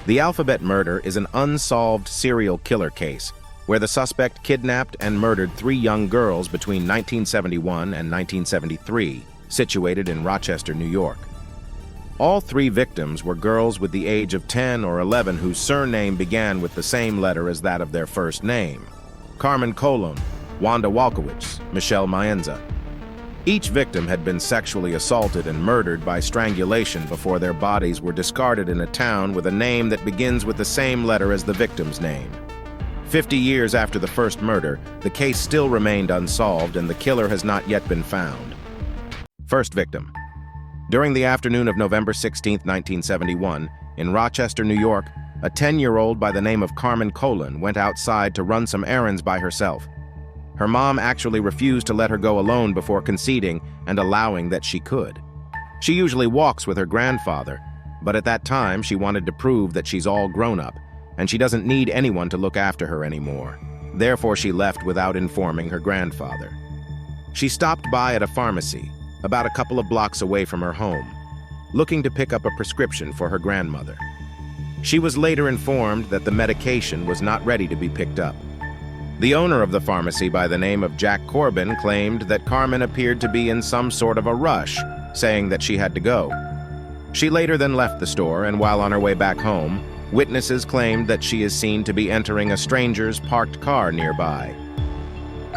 The Alphabet murder is an unsolved serial killer case where the suspect kidnapped and murdered 3 young girls between 1971 and 1973, situated in Rochester, New York. All 3 victims were girls with the age of 10 or 11 whose surname began with the same letter as that of their first name: Carmen Colon, Wanda Walkowicz, Michelle Maenza. Each victim had been sexually assaulted and murdered by strangulation before their bodies were discarded in a town with a name that begins with the same letter as the victim's name. 50 years after the first murder, the case still remained unsolved and the killer has not yet been found. First victim. During the afternoon of November 16, 1971, in Rochester, New York, a 10-year-old by the name of Carmen Colon went outside to run some errands by herself. Her mom actually refused to let her go alone before conceding and allowing that she could. She usually walks with her grandfather, but at that time she wanted to prove that she's all grown up and she doesn't need anyone to look after her anymore. Therefore, she left without informing her grandfather. She stopped by at a pharmacy, about a couple of blocks away from her home, looking to pick up a prescription for her grandmother. She was later informed that the medication was not ready to be picked up. The owner of the pharmacy, by the name of Jack Corbin, claimed that Carmen appeared to be in some sort of a rush, saying that she had to go. She later then left the store, and while on her way back home, witnesses claimed that she is seen to be entering a stranger's parked car nearby.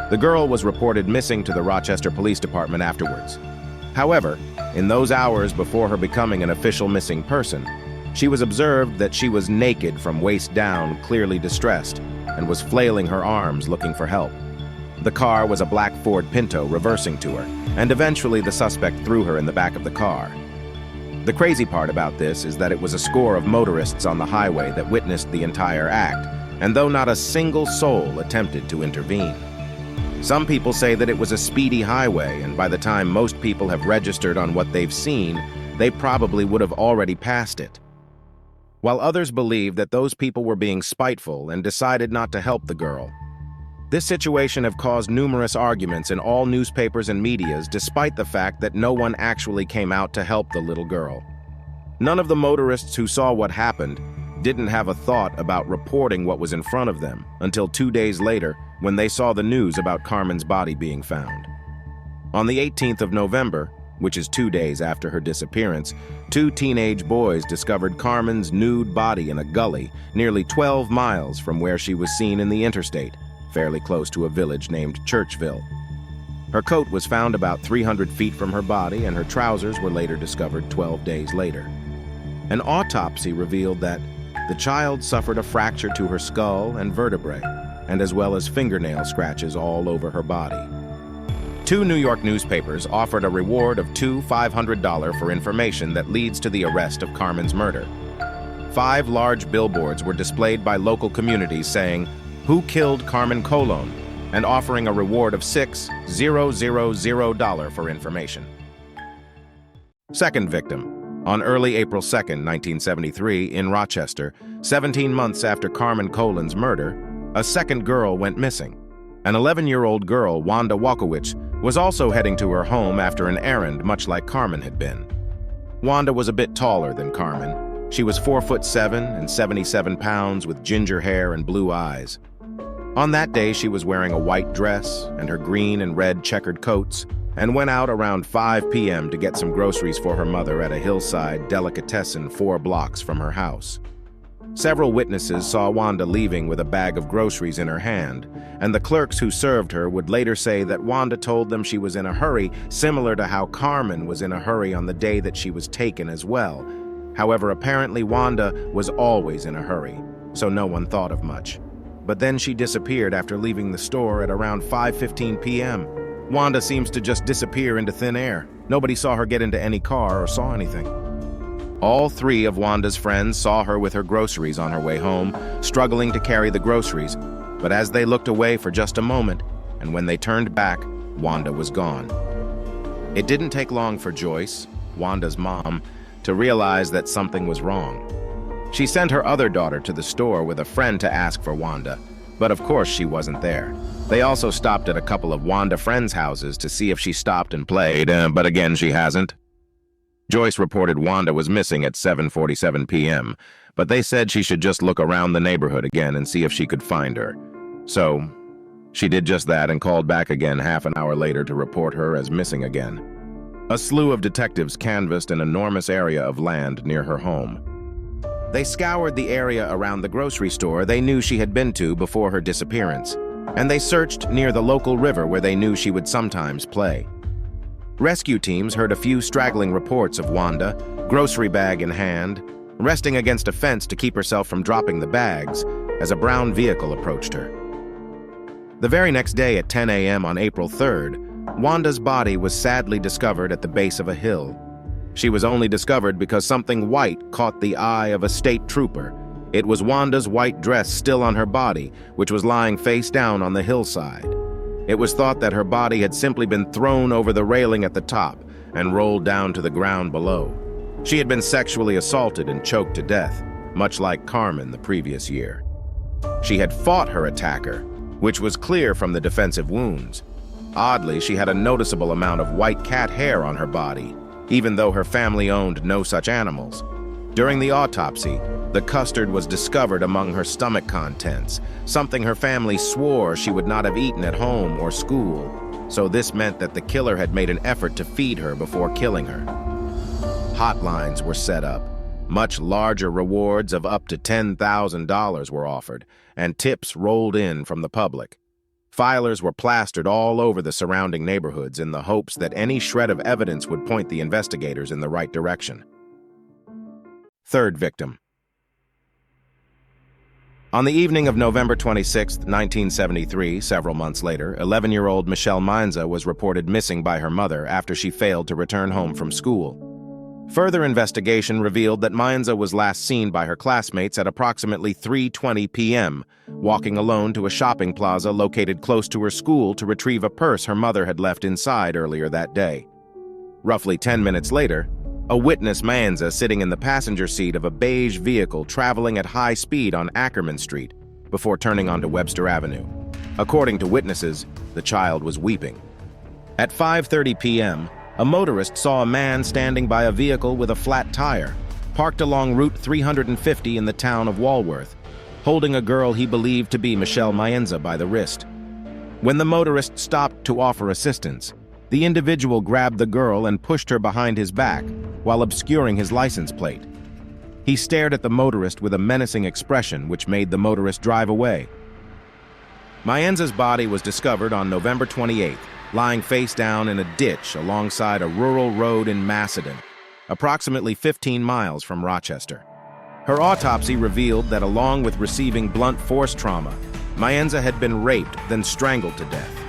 The girl was reported missing to the Rochester Police Department afterwards. However, in those hours before her becoming an official missing person, she was observed that she was naked from waist down, clearly distressed, and was flailing her arms looking for help. The car was a black Ford Pinto reversing to her, and eventually the suspect threw her in the back of the car. The crazy part about this is that it was a score of motorists on the highway that witnessed the entire act, and though not a single soul attempted to intervene. Some people say that it was a speedy highway, and by the time most people have registered on what they've seen, they probably would have already passed it. While others believe that those people were being spiteful and decided not to help the girl. This situation have caused numerous arguments in all newspapers and medias, despite the fact that no one actually came out to help the little girl. None of the motorists who saw what happened didn't have a thought about reporting what was in front of them until 2 days later when they saw the news about Carmen's body being found. On the 18th of November, which is 2 days after her disappearance, 2 teenage boys discovered Carmen's nude body in a gully nearly 12 miles from where she was seen in the interstate, fairly close to a village named Churchville. Her coat was found about 300 feet from her body, and her trousers were later discovered 12 days later. An autopsy revealed that the child suffered a fracture to her skull and vertebrae, and as well as fingernail scratches all over her body. 2 New York newspapers offered a reward of $500 for information that leads to the arrest of Carmen's murder. 5 large billboards were displayed by local communities saying, "Who killed Carmen Colon?" and offering a reward of $6,000 for information. Second victim. On early April 2, 1973, in Rochester, 17 months after Carmen Colon's murder, a second girl went missing. An 11-year-old girl, Wanda Walkowicz, was also heading to her home after an errand much like Carmen had been. Wanda was a bit taller than Carmen. She was 4'7" and 77 pounds with ginger hair and blue eyes. On that day, she was wearing a white dress and her green and red checkered coats, and went out around 5 p.m. to get some groceries for her mother at a hillside delicatessen 4 blocks from her house. Several witnesses saw Wanda leaving with a bag of groceries in her hand, and the clerks who served her would later say that Wanda told them she was in a hurry, similar to how Carmen was in a hurry on the day that she was taken as well. However, apparently Wanda was always in a hurry, so no one thought of much. But then she disappeared after leaving the store at around 5:15 p.m. Wanda seems to just disappear into thin air. Nobody saw her get into any car or saw anything. All 3 of Wanda's friends saw her with her groceries on her way home, struggling to carry the groceries, but as they looked away for just a moment, and when they turned back, Wanda was gone. It didn't take long for Joyce, Wanda's mom, to realize that something was wrong. She sent her other daughter to the store with a friend to ask for Wanda, but of course she wasn't there. They also stopped at a couple of Wanda friends' houses to see if she stopped and played, but again she hasn't. Joyce reported Wanda was missing at 7:47 p.m., but they said she should just look around the neighborhood again and see if she could find her. So, she did just that and called back again half an hour later to report her as missing again. A slew of detectives canvassed an enormous area of land near her home. They scoured the area around the grocery store they knew she had been to before her disappearance, and they searched near the local river where they knew she would sometimes play. Rescue teams heard a few straggling reports of Wanda, grocery bag in hand, resting against a fence to keep herself from dropping the bags as a brown vehicle approached her. The very next day at 10 a.m. on April 3rd, Wanda's body was sadly discovered at the base of a hill. She was only discovered because something white caught the eye of a state trooper. It was Wanda's white dress still on her body, which was lying face down on the hillside. It was thought that her body had simply been thrown over the railing at the top and rolled down to the ground below. She had been sexually assaulted and choked to death, much like Carmen the previous year. She had fought her attacker, which was clear from the defensive wounds. Oddly, she had a noticeable amount of white cat hair on her body, even though her family owned no such animals. During the autopsy, the custard was discovered among her stomach contents, something her family swore she would not have eaten at home or school, so this meant that the killer had made an effort to feed her before killing her. Hotlines were set up. Much larger rewards of up to $10,000 were offered, and tips rolled in from the public. Filers were plastered all over the surrounding neighborhoods in the hopes that any shred of evidence would point the investigators in the right direction. Third victim. On the evening of November 26, 1973, several months later, 11-year-old Michelle Mainza was reported missing by her mother after she failed to return home from school. Further investigation revealed that Mainza was last seen by her classmates at approximately 3:20 p.m., walking alone to a shopping plaza located close to her school to retrieve a purse her mother had left inside earlier that day. Roughly 10 minutes later, a witness Mainza sitting in the passenger seat of a beige vehicle traveling at high speed on Ackerman Street before turning onto Webster Avenue. According to witnesses, the child was weeping. At 5:30 p.m., a motorist saw a man standing by a vehicle with a flat tire, parked along Route 350 in the town of Walworth, holding a girl he believed to be Michelle Mainza by the wrist. When the motorist stopped to offer assistance, the individual grabbed the girl and pushed her behind his back while obscuring his license plate. He stared at the motorist with a menacing expression, which made the motorist drive away. Mainza's body was discovered on November 28th, lying face down in a ditch alongside a rural road in Macedon, approximately 15 miles from Rochester. Her autopsy revealed that along with receiving blunt force trauma, Mainza had been raped, then strangled to death.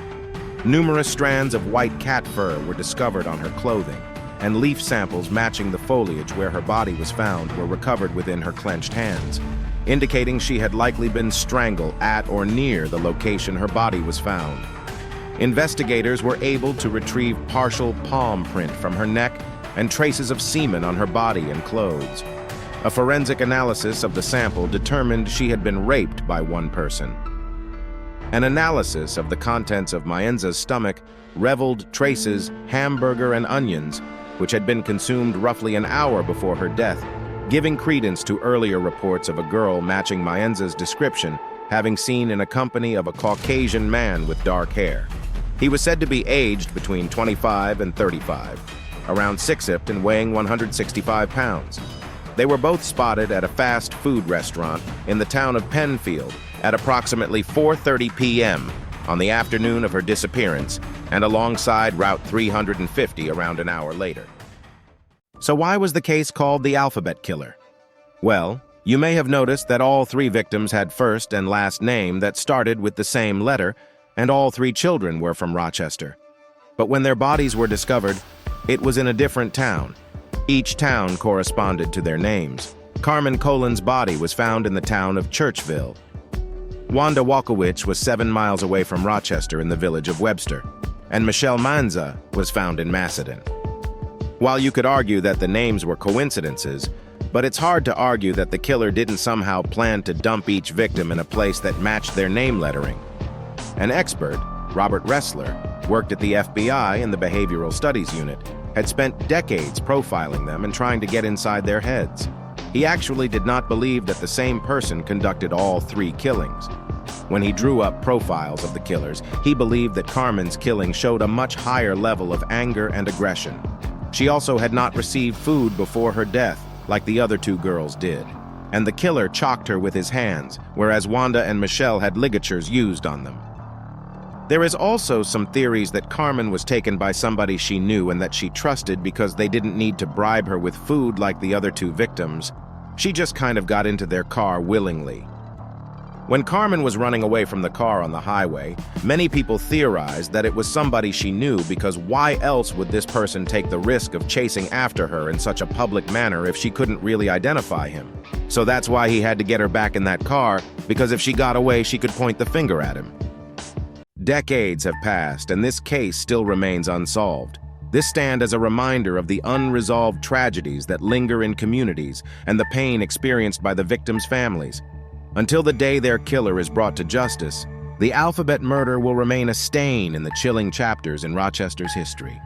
Numerous strands of white cat fur were discovered on her clothing, and leaf samples matching the foliage where her body was found were recovered within her clenched hands, indicating she had likely been strangled at or near the location her body was found. Investigators were able to retrieve partial palm print from her neck and traces of semen on her body and clothes. A forensic analysis of the sample determined she had been raped by one person. An analysis of the contents of Mainza's stomach revealed traces, hamburger and onions, which had been consumed roughly an hour before her death, giving credence to earlier reports of a girl matching Mainza's description having seen in a company of a Caucasian man with dark hair. He was said to be aged between 25 and 35, around 6'8" and weighing 165 pounds. They were both spotted at a fast food restaurant in the town of Penfield at approximately 4:30 p.m. on the afternoon of her disappearance and alongside Route 350 around an hour later. So why was the case called the Alphabet Killer? Well, you may have noticed that all three victims had first and last name that started with the same letter, and all three children were from Rochester. But when their bodies were discovered, it was in a different town. Each town corresponded to their names. Carmen Colin's body was found in the town of Churchville. Wanda Walkowicz was 7 miles away from Rochester in the village of Webster, and Michelle Mainza was found in Macedon. While you could argue that the names were coincidences, but it's hard to argue that the killer didn't somehow plan to dump each victim in a place that matched their name lettering. An expert, Robert Ressler, worked at the FBI in the Behavioral Studies Unit, had spent decades profiling them and trying to get inside their heads. He actually did not believe that the same person conducted all 3 killings. When he drew up profiles of the killers, he believed that Carmen's killing showed a much higher level of anger and aggression. She also had not received food before her death, like the other 2 girls did. And the killer chalked her with his hands, whereas Wanda and Michelle had ligatures used on them. There is also some theories that Carmen was taken by somebody she knew and that she trusted because they didn't need to bribe her with food like the other 2 victims. She just kind of got into their car willingly. When Carmen was running away from the car on the highway, many people theorized that it was somebody she knew because why else would this person take the risk of chasing after her in such a public manner if she couldn't really identify him? So that's why he had to get her back in that car, because if she got away, she could point the finger at him. Decades have passed, and this case still remains unsolved. This stands as a reminder of the unresolved tragedies that linger in communities and the pain experienced by the victims' families. Until the day their killer is brought to justice, the Alphabet murder will remain a stain in the chilling chapters in Rochester's history.